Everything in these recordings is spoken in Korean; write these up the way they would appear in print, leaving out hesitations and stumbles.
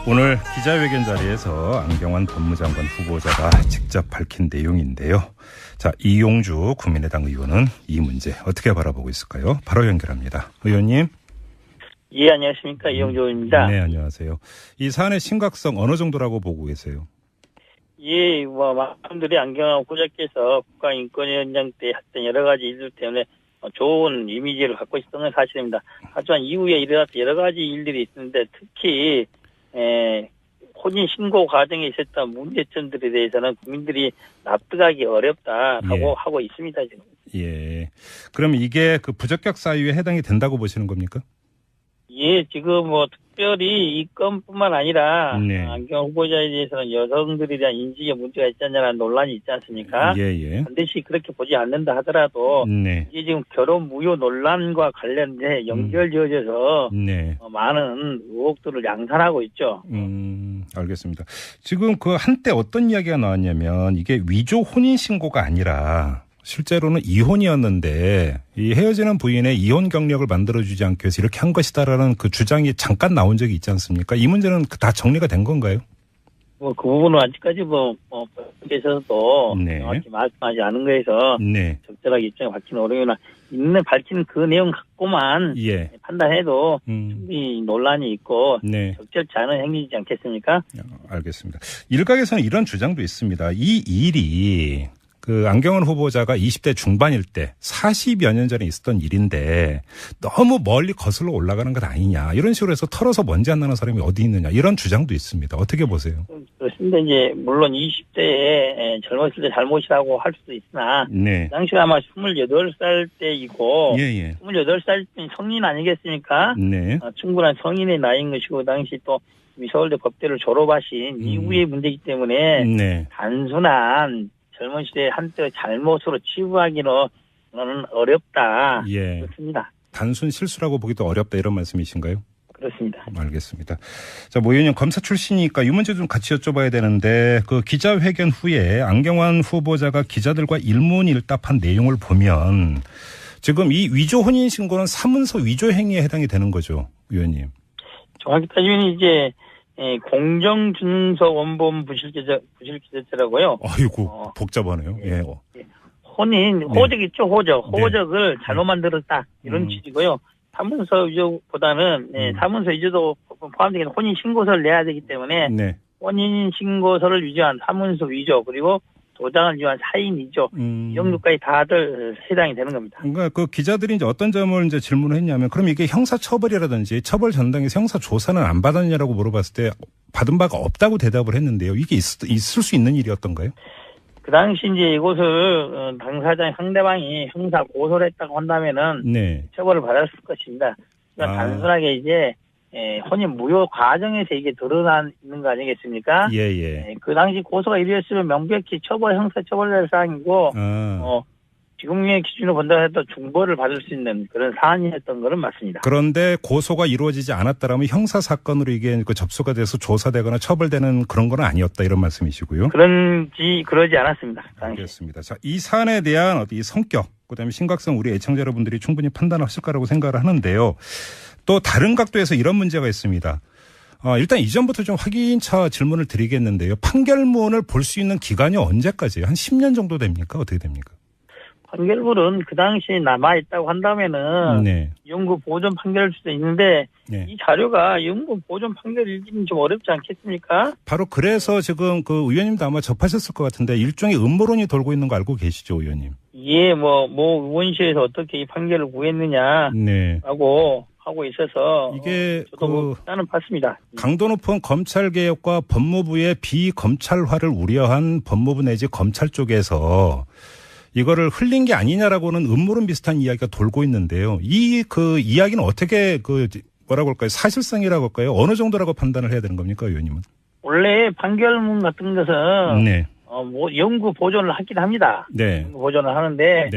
오늘 기자회견 자리에서 안경환 법무장관 후보자가 직접 밝힌 내용인데요. 자, 이용주 국민의당 의원은 이 문제 어떻게 바라보고 있을까요? 바로 연결합니다. 의원님. 예, 안녕하십니까. 이용주 의원입니다. 네, 안녕하세요. 이 사안의 심각성 어느 정도라고 보고 계세요? 예, 많은 분들이 안경환 후보자께서 국가인권위원장 때 했던 여러 가지 일들 때문에 좋은 이미지를 갖고 있었던 건 사실입니다. 하지만 이후에 일어났던 여러 가지 일들이 있는데 특히 혼인 신고 과정에 있었던 문제점들에 대해서는 국민들이 납득하기 어렵다라고 하고 있습니다, 지금. 예. 그럼 이게 그 부적격 사유에 해당이 된다고 보시는 겁니까? 예, 지금 특별히 이 건뿐만 아니라 안경 후보자에 대해서는 여성들에 대한 인식에 문제가 있지 않냐는 논란이 있지 않습니까? 예. 반드시 그렇게 보지 않는다 하더라도 이게 지금 결혼 무효 논란과 관련돼 연결지어져서 많은 의혹들을 양산하고 있죠. 알겠습니다. 지금 그 한때 어떤 이야기가 나왔냐면 이게 위조 혼인 신고가 아니라 실제로는 이혼이었는데 이 헤어지는 부인의 이혼 경력을 만들어주지 않기 위해서 이렇게 한 것이다라는 그 주장이 잠깐 나온 적이 있지 않습니까? 이 문제는 다 정리가 된 건가요? 그 부분은 아직까지 법에서도 정확히 말씀하지 않은 거에서 적절하게 입장을 밝히는 어려우나 밝힌 그 내용 갖고만 판단해도 충분히 논란이 있고 적절치 않은 행위이지 않겠습니까? 알겠습니다. 일각에서는 이런 주장도 있습니다. 이 일이 그 안경환 후보자가 20대 중반일 때 40여 년 전에 있었던 일인데 너무 멀리 거슬러 올라가는 것 아니냐. 이런 식으로 해서 털어서 먼지 안 나는 사람이 어디 있느냐. 이런 주장도 있습니다. 어떻게 보세요? 그렇습니다. 이제 물론 20대에 젊었을 때 잘못이라고 할 수도 있으나 그 당시 아마 28살 때이고 28살 때는 성인 아니겠습니까? 충분한 성인의 나이인 것이고 그 당시 또 서울대 법대를 졸업하신 이후의 문제이기 때문에 단순한 젊은 시대에 한때 잘못으로 치부하기는 어렵다. 그렇습니다. 단순 실수라고 보기도 어렵다 이런 말씀이신가요? 그렇습니다. 알겠습니다. 자, 모 의원님 검사 출신이니까 이 문제 좀 같이 여쭤봐야 되는데 그 기자회견 후에 안경환 후보자가 기자들과 일문일답한 내용을 보면 지금 이 위조 혼인 신고는 사문서 위조 행위에 해당이 되는 거죠, 의원님? 정확히 따지면 이제 공정준서 원본 부실기재죄라고요. 아이고 복잡하네요. 혼인 호적 있죠, 호적을 잘못 만들었다 이런 취지고요. 사문서 위조보다는 사문서 위조도 포함되는 혼인 신고서를 내야 되기 때문에 혼인 신고서를 위조한 사문서 위조 그리고 도장을 위조한 사인 위조 이 정도까지 다들 해당이 되는 겁니다. 그러니까 그 기자들이 이제 어떤 점을 이제 질문을 했냐면 그럼 이게 형사 처벌이라든지 처벌 전당에서 형사 조사는 안 받았냐라고 물어봤을 때 받은 바가 없다고 대답을 했는데요. 이게 있을 수 있는 일이었던가요? 그 당시 이제 이곳을 당사자의 상대방이 형사 고소를 했다고 한다면은 처벌을 받았을 것입니다. 그러니까 단순하게 이제 혼인 무효 과정에서 이게 드러나는 거 아니겠습니까? 그 당시 고소가 이루어졌으면 명백히 형사 처벌될 사항이고, 지금의 기준으로 본다고 해도 중벌을 받을 수 있는 그런 사안이었던 것은 맞습니다. 그런데 고소가 이루어지지 않았다라면 형사 사건으로 이게 그 접수가 돼서 조사되거나 처벌되는 그런 건 아니었다 이런 말씀이시고요? 그러지 않았습니다. 알겠습니다. 자, 이 사안에 대한 이 성격, 그다음에 심각성 우리 애청자 여러분들이 충분히 판단하실 거라고 생각을 하는데요. 또 다른 각도에서 이런 문제가 있습니다. 일단 이전부터 좀 확인차 질문을 드리겠는데요. 판결문을 볼 수 있는 기간이 언제까지예요? 한 10년 정도 됩니까? 어떻게 됩니까? 판결문은 그 당시에 남아있다고 한다면은 영구 보존 판결일 수도 있는데 이 자료가 영구 보존 판결이기는 좀 어렵지 않겠습니까? 바로 그래서 지금 그 의원님도 아마 접하셨을 것 같은데 일종의 음모론이 돌고 있는 거 알고 계시죠, 의원님? 의원실에서 어떻게 이 판결을 구했느냐라고 하고 있어서 이게 저도 나는 봤습니다. 강도 높은 검찰 개혁과 법무부의 비검찰화를 우려한 법무부 내지 검찰 쪽에서 이거를 흘린 게 아니냐라고는 음모론 비슷한 이야기가 돌고 있는데요. 이 그 이야기는 어떻게 뭐라고 할까요? 사실성이라고 할까요? 어느 정도라고 판단을 해야 되는 겁니까, 의원님은? 원래 판결문 같은 것은 영구 보존을 하긴 합니다. 영구 보존을 하는데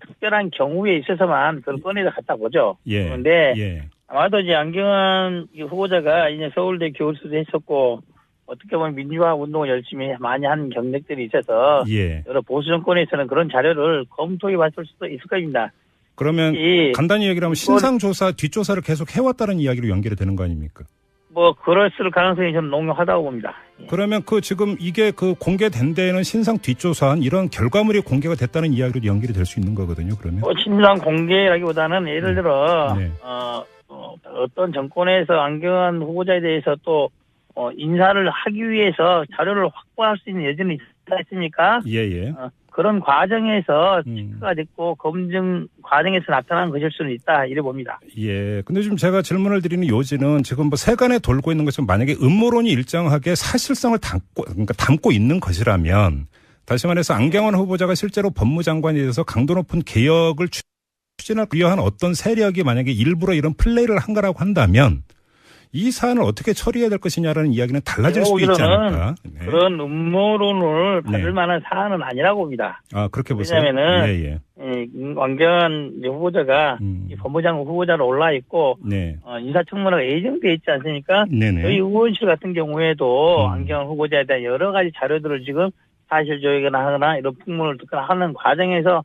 특별한 경우에 있어서만 그걸 꺼내서 갖다 보죠. 그런데 아마도 이제 안경환 후보자가 이제 서울대 교수도 했었고 어떻게 보면 민주화 운동을 열심히 많이 한 경력들이 있어서 여러 보수 정권에서는 그런 자료를 검토해 봤을 수도 있을 겁니다. 그러면 간단히 얘기를 하면 신상조사, 뒷조사를 계속 해왔다는 이야기로 연결이 되는 거 아닙니까? 그랬을 가능성이 저는 농후하다고 봅니다. 그러면 지금 이게 공개된 데에는 신상 뒷조사한 이런 결과물이 공개가 됐다는 이야기로 연결이 될 수 있는 거거든요, 그러면? 신상 공개라기보다는 예를 들어, 어떤 정권에서 안경환 후보자에 대해서 또, 인사를 하기 위해서 자료를 확보할 수 있는 여지는 있지 않습니까? 예. 그런 과정에서 체크가 됐고 검증 과정에서 나타난 것일 수는 있다 이래 봅니다. 예. 근데 지금 제가 질문을 드리는 요지는 지금 세간에 돌고 있는 것은 만약에 음모론이 일정하게 사실성을 담고 있는 것이라면 다시 말해서 안경환 후보자가 실제로 법무장관이 돼서 강도 높은 개혁을 추진하기 위한 어떤 세력이 만약에 일부러 이런 플레이를 한 거라고 한다면 이 사안을 어떻게 처리해야 될 것이냐라는 이야기는 달라질 수도 있지 않을까? 네. 그런 음모론을 받을 만한 사안은 아니라고 봅니다. 그렇게 보세요. 왜냐하면은 안경환 후보자가 법무장관 후보자로 올라 있고 인사청문회가 예정돼 있지 않습니까? 저희 의원실 같은 경우에도 안경환 후보자에 대한 여러 가지 자료들을 지금 사실 조회나 하거나 이런 풍문을 듣거나 하는 과정에서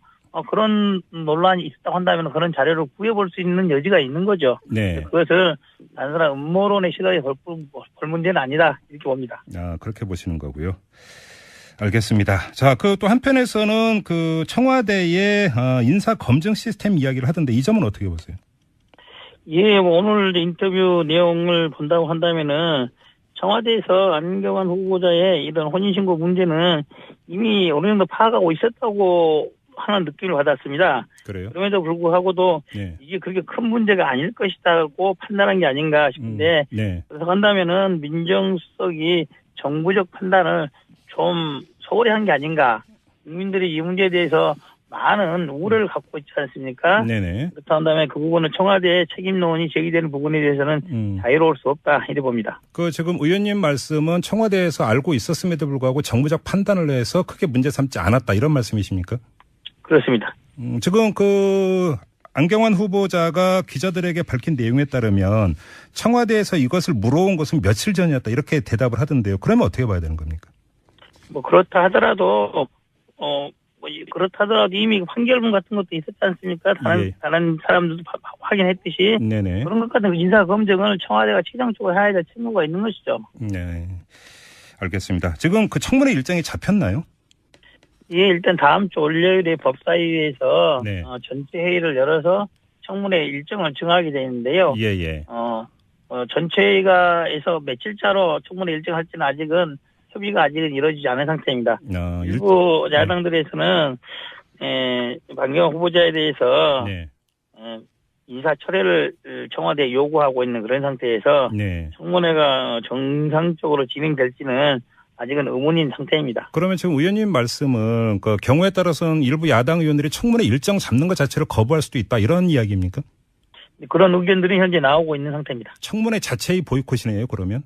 그런 논란이 있었다고 한다면 그런 자료를 구해볼 수 있는 여지가 있는 거죠. 그것을 단순한 음모론의 시각에 볼 문제는 아니다 이렇게 봅니다. 그렇게 보시는 거고요. 알겠습니다. 자, 또 한편에서는 청와대의 인사 검증 시스템 이야기를 하던데 이 점은 어떻게 보세요? 예, 오늘 인터뷰 내용을 본다고 한다면은 청와대에서 안경환 후보자의 이런 혼인신고 문제는 이미 어느 정도 파악하고 있었다고 하는 느낌을 받았습니다. 그래요? 그럼에도 불구하고도 이게 그렇게 큰 문제가 아닐 것이라고 판단한 게 아닌가 싶은데 그래서 한다면은 민정수석이 정부적 판단을 좀 소홀히 한 게 아닌가. 국민들이 이 문제에 대해서 많은 우려를 갖고 있지 않습니까? 그렇다 한다면 그 부분은 청와대의 책임론이 제기되는 부분에 대해서는 자유로울 수 없다 이래 봅니다. 지금 의원님 말씀은 청와대에서 알고 있었음에도 불구하고 정부적 판단을 해서 크게 문제 삼지 않았다 이런 말씀이십니까? 그렇습니다. 지금 안경환 후보자가 기자들에게 밝힌 내용에 따르면 청와대에서 이것을 물어온 것은 며칠 전이었다 이렇게 대답을 하던데요. 그러면 어떻게 봐야 되는 겁니까? 그렇다 하더라도 이미 판결문 같은 것도 있었지 않습니까? 다른 사람들도 확인했듯이 그런 것 같은 인사 검증을 청와대가 최종적으로 해야 될 책무가 있는 것이죠. 네, 알겠습니다. 지금 청문회 일정이 잡혔나요? 예, 일단 다음 주 월요일에 법사위에서 전체 회의를 열어서 청문회 일정을 정하게 되는데요. 전체회의가에서 며칠차로 청문회 일정할지는 아직은 협의가 아직은 이루어지지 않은 상태입니다. 일부 야당들에서는 안경환 후보자에 대해서 인사 철회를 청와대에 요구하고 있는 그런 상태에서 청문회가 정상적으로 진행될지는 아직은 의문인 상태입니다. 그러면 지금 의원님 말씀은 경우에 따라서는 일부 야당 의원들이 청문회 일정 잡는 것 자체를 거부할 수도 있다 이런 이야기입니까? 그런 의견들이 현재 나오고 있는 상태입니다. 청문회 자체의 보이콧이네요, 그러면?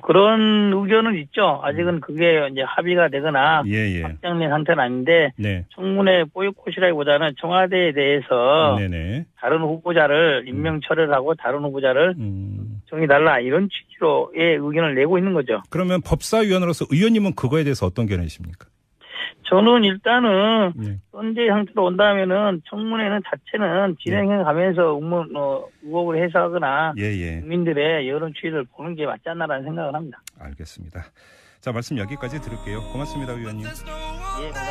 그런 의견은 있죠. 아직은 그게 이제 합의가 되거나 확정된 상태는 아닌데 청문회 보이콧이라기보다는 청와대에 대해서 다른 후보자를 임명 철회를 하고 다른 후보자를 정해달라 이런 취지로의 의견을 내고 있는 거죠. 그러면 법사위원으로서 의원님은 그거에 대해서 어떤 견해이십니까? 저는 일단은 현재 상태로 온다면은 청문회는 자체는 진행해 가면서 의혹을 해소하거나 국민들의 여론 추이를 보는 게 맞지 않나라는 생각을 합니다. 알겠습니다. 자, 말씀 여기까지 들을게요. 고맙습니다, 의원님. 예, 감사합니다.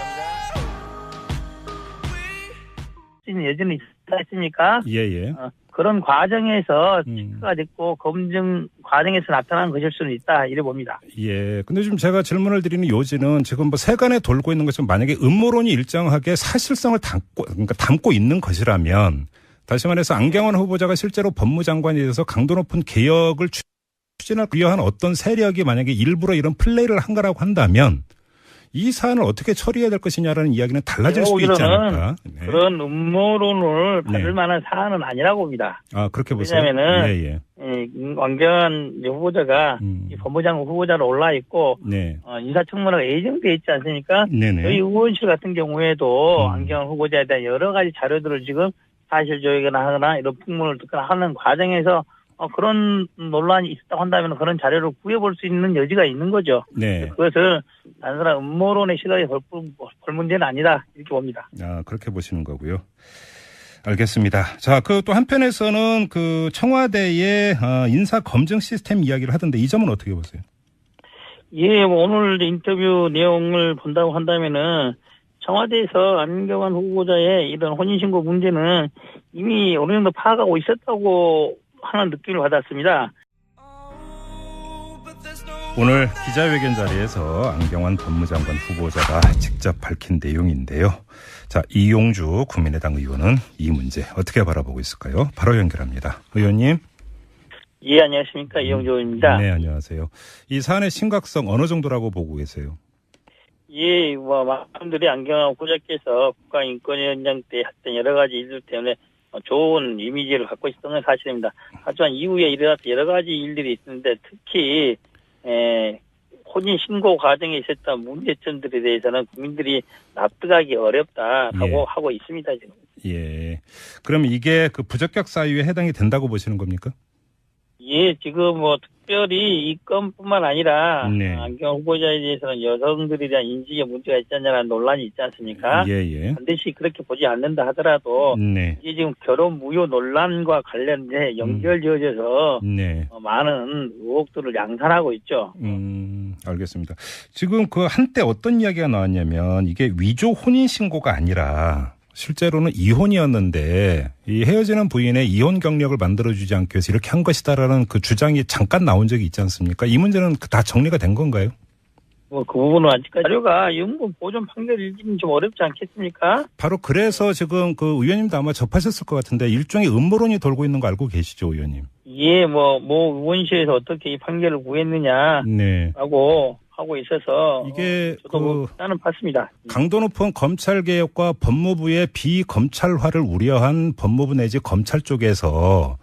여전히 있습니까? 그런 과정에서 체크가 됐고 검증 과정에서 나타난 것일 수는 있다 이래 봅니다. 근데 지금 제가 질문을 드리는 요지는 지금 세간에 돌고 있는 것은 만약에 음모론이 일정하게 사실성을 담고 있는 것이라면 다시 말해서 안경환 후보자가 실제로 법무장관이 돼서 강도 높은 개혁을 추진하기 위한 어떤 세력이 만약에 일부러 이런 플레이를 한 거라고 한다면 이 사안을 어떻게 처리해야 될 것이냐라는 이야기는 달라질 수도 있지 않을까? 그런 음모론을 받을 만한 사안은 아니라고 봅니다. 그렇게 보세요. 왜냐하면은 안경환 후보자가 법무장관 후보자로 올라 있고 인사청문회가 예정돼 있지 않습니까? 저희 의원실 같은 경우에도 안경환 후보자에 대한 여러 가지 자료들을 지금 사실 조회나 하거나 이런 풍문을 듣거나 하는 과정에서 그런 논란이 있었다고 한다면 그런 자료를 구해볼 수 있는 여지가 있는 거죠. 그것을 단순한 음모론의 시각에 볼 문제는 아니다 이렇게 봅니다. 그렇게 보시는 거고요. 알겠습니다. 자, 그 또 한편에서는 그 청와대의 인사 검증 시스템 이야기를 하던데 이 점은 어떻게 보세요? 예, 뭐 오늘 인터뷰 내용을 본다고 한다면은 청와대에서 안경환 후보자의 이런 혼인신고 문제는 이미 어느 정도 파악하고 있었다고 하는 느낌을 받았습니다. 오늘 기자회견 자리에서 안경환 법무장관 후보자가 직접 밝힌 내용인데요. 자, 이용주 국민의당 의원은 이 문제 어떻게 바라보고 있을까요? 바로 연결합니다. 의원님. 예, 안녕하십니까. 이용주 의원입니다. 네, 안녕하세요. 이 사안의 심각성 어느 정도라고 보고 계세요? 예, 뭐 많은 분들이 안경환 후보자께서 국가인권위원장 때 했던 여러 가지 일들 때문에 좋은 이미지를 갖고 있었던 건 사실입니다. 하지만 이후에 일어났던 여러 가지 일들이 있는데 특히 혼인 신고 과정에 있었던 문제점들에 대해서는 국민들이 납득하기 어렵다라고 하고 있습니다, 지금. 예. 그럼 이게 그 부적격 사유에 해당이 된다고 보시는 겁니까? 예, 지금 뭐 특별히 이 건뿐만 아니라 안경 후보자에 대해서는 여성들에 대한 인지의 문제가 있지 않냐는 논란이 있지 않습니까? 예. 반드시 그렇게 보지 않는다 하더라도 이게 지금 결혼 무효 논란과 관련돼 연결지어져서 많은 의혹들을 양산하고 있죠. 알겠습니다. 지금 그 한때 어떤 이야기가 나왔냐면 이게 위조 혼인 신고가 아니라 실제로는 이혼이었는데 이 헤어지는 부인의 이혼 경력을 만들어주지 않기 위해서 이렇게 한 것이다라는 그 주장이 잠깐 나온 적이 있지 않습니까? 이 문제는 다 정리가 된 건가요? 뭐 그 부분은 아직까지 자료가 영문 보존 판결이지는 좀 어렵지 않겠습니까? 바로 그래서 지금 그 의원님도 아마 접하셨을 것 같은데 일종의 음모론이 돌고 있는 거 알고 계시죠, 의원님? 예, 뭐 의원실에서 어떻게 이 판결을 구했느냐라고 하고 있어서 이게 저도 나는 봤습니다. 강도 높은 검찰 개혁과 법무부의 비검찰화를 우려한 법무부 내지 검찰 쪽에서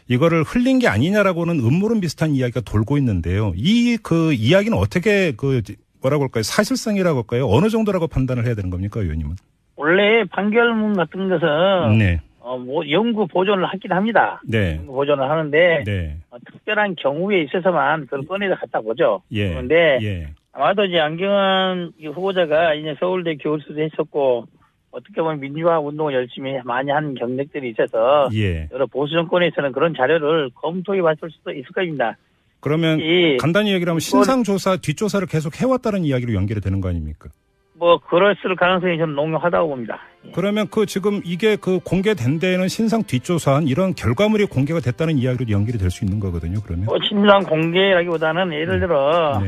이거를 흘린 게 아니냐라고는 음모론 비슷한 이야기가 돌고 있는데요. 이 그 이야기는 어떻게 그 뭐라고 할까요? 사실성이라고 할까요? 어느 정도라고 판단을 해야 되는 겁니까, 의원님은? 원래 판결문 같은 것은 뭐 연구 보존을 하긴 합니다. 연구 보존을 하는데 특별한 경우에 있어서만 그걸 꺼내서 갖다 보죠. 그런데 아마도 이제 안경환 후보자가 이제 서울대 교수도 했었고 어떻게 보면 민주화 운동을 열심히 많이 한 경력들이 있어서 여러 보수 정권에서는 그런 자료를 검토해 봤을 수도 있을 겁니다. 그러면 간단히 얘기를 하면 신상조사, 뒷조사를 계속 해왔다는 이야기로 연결이 되는 거 아닙니까? 뭐 그랬을 가능성이 저는 농후하다고 봅니다. 그러면 그 지금 이게 그 공개된 데에는 신상 뒷조사한 이런 결과물이 공개가 됐다는 이야기로 연결이 될 수 있는 거거든요. 그러면 신상 공개라기보다는 예를 들어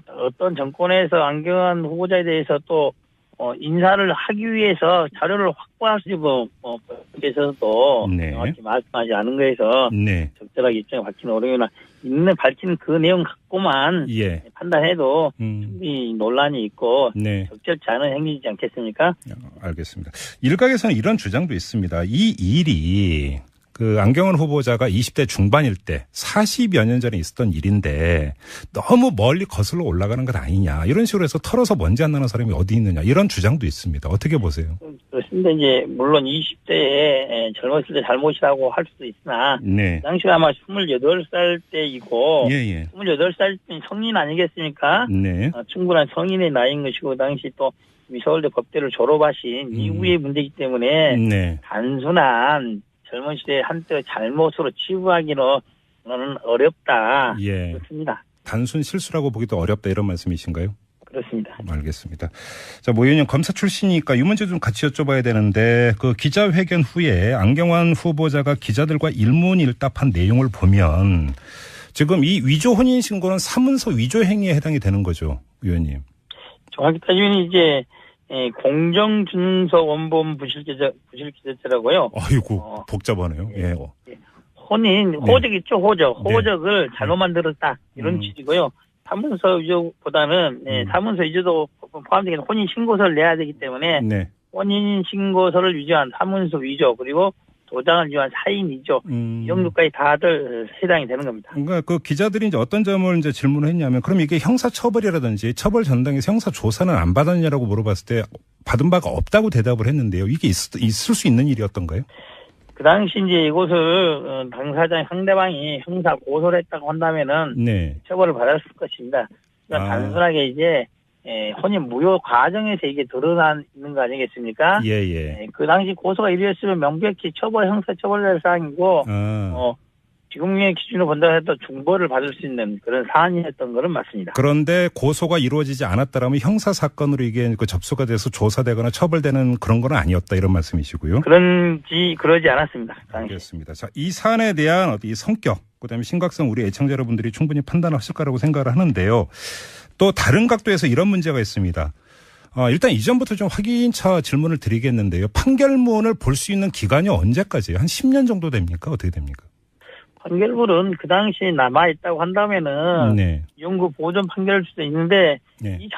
어떤 정권에서 안경환 후보자에 대해서 또 인사를 하기 위해서 자료를 확보할 수 있고 그래서도 정확히 말씀하지 않은 거에서 적절하게 입장을 밝히는 어려우나 있는 밝힌 그 내용 갖고만 판단해도 충분히 논란이 있고 적절치 않은 행위이지 않겠습니까? 알겠습니다. 일각에서는 이런 주장도 있습니다. 이 일이 그 안경환 후보자가 20대 중반일 때 40여 년 전에 있었던 일인데 너무 멀리 거슬러 올라가는 것 아니냐. 이런 식으로 해서 털어서 먼지 안 나는 사람이 어디 있느냐. 이런 주장도 있습니다. 어떻게 보세요? 그렇습니다. 이제 물론 20대에 젊었을 때 잘못이라고 할 수도 있으나 당시 아마 28살 때이고 28살 때 성인 아니겠습니까? 충분한 성인의 나이인 것이고 당시 또 서울대 법대를 졸업하신 이후의 문제이기 때문에 단순한 젊은 시대에 한때 잘못으로 치부하기는 어렵다. 그렇습니다. 단순 실수라고 보기도 어렵다 이런 말씀이신가요? 그렇습니다. 알겠습니다. 자, 모 의원님 검사 출신이니까 이 문제 좀 같이 여쭤봐야 되는데 그 기자회견 후에 안경환 후보자가 기자들과 일문일답한 내용을 보면 지금 이 위조 혼인 신고는 사문서 위조 행위에 해당이 되는 거죠, 의원님? 정확히 따지면 이제 공정준서 원본 부실기재죄라고요. 아이고 복잡하네요. 혼인 호적 있죠, 호적을 잘못 만들었다 이런 취지고요. 사문서 위조보다는 사문서 위조도 포함되는 혼인 신고서를 내야 되기 때문에 혼인 신고서를 위조한 사문서 위조 그리고 도장을 위한 사인 위조 이 정도까지 다들 해당이 되는 겁니다. 그러니까 그 기자들이 이제 어떤 점을 이제 질문을 했냐면 그럼 이게 형사 처벌이라든지 처벌 전당에서 형사 조사는 안 받았냐라고 물어봤을 때 받은 바가 없다고 대답을 했는데요. 이게 있을 수 있는 일이었던가요? 그 당시 이제 이곳을 당사자의 상대방이 형사 고소를 했다고 한다면은 처벌을 받았을 것입니다. 그러니까 단순하게 이제 혼인 무효 과정에서 이게 드러나 있는 거 아니겠습니까? 예. 그 당시 고소가 이루어졌으면 명백히 형사처벌될 사항이고, 지금의 기준으로 본다고 해도 중벌을 받을 수 있는 그런 사안이었던 것은 맞습니다. 그런데 고소가 이루어지지 않았다라면 형사 사건으로 이게 그 접수가 돼서 조사되거나 처벌되는 그런 건 아니었다 이런 말씀이시고요. 그러지 않았습니다. 알겠습니다. 자, 이 사안에 대한 이 성격, 그다음에 심각성 우리 애청자 여러분들이 충분히 판단하실 거라고 생각을 하는데요. 또 다른 각도에서 이런 문제가 있습니다. 일단 이전부터 좀 확인차 질문을 드리겠는데요. 판결문을 볼 수 있는 기간이 언제까지예요? 한 10년 정도 됩니까? 어떻게 됩니까? 판결문은 그 당시에 남아있다고 한다면은, 네. 연구 보존 판결일 수도 있는데, 이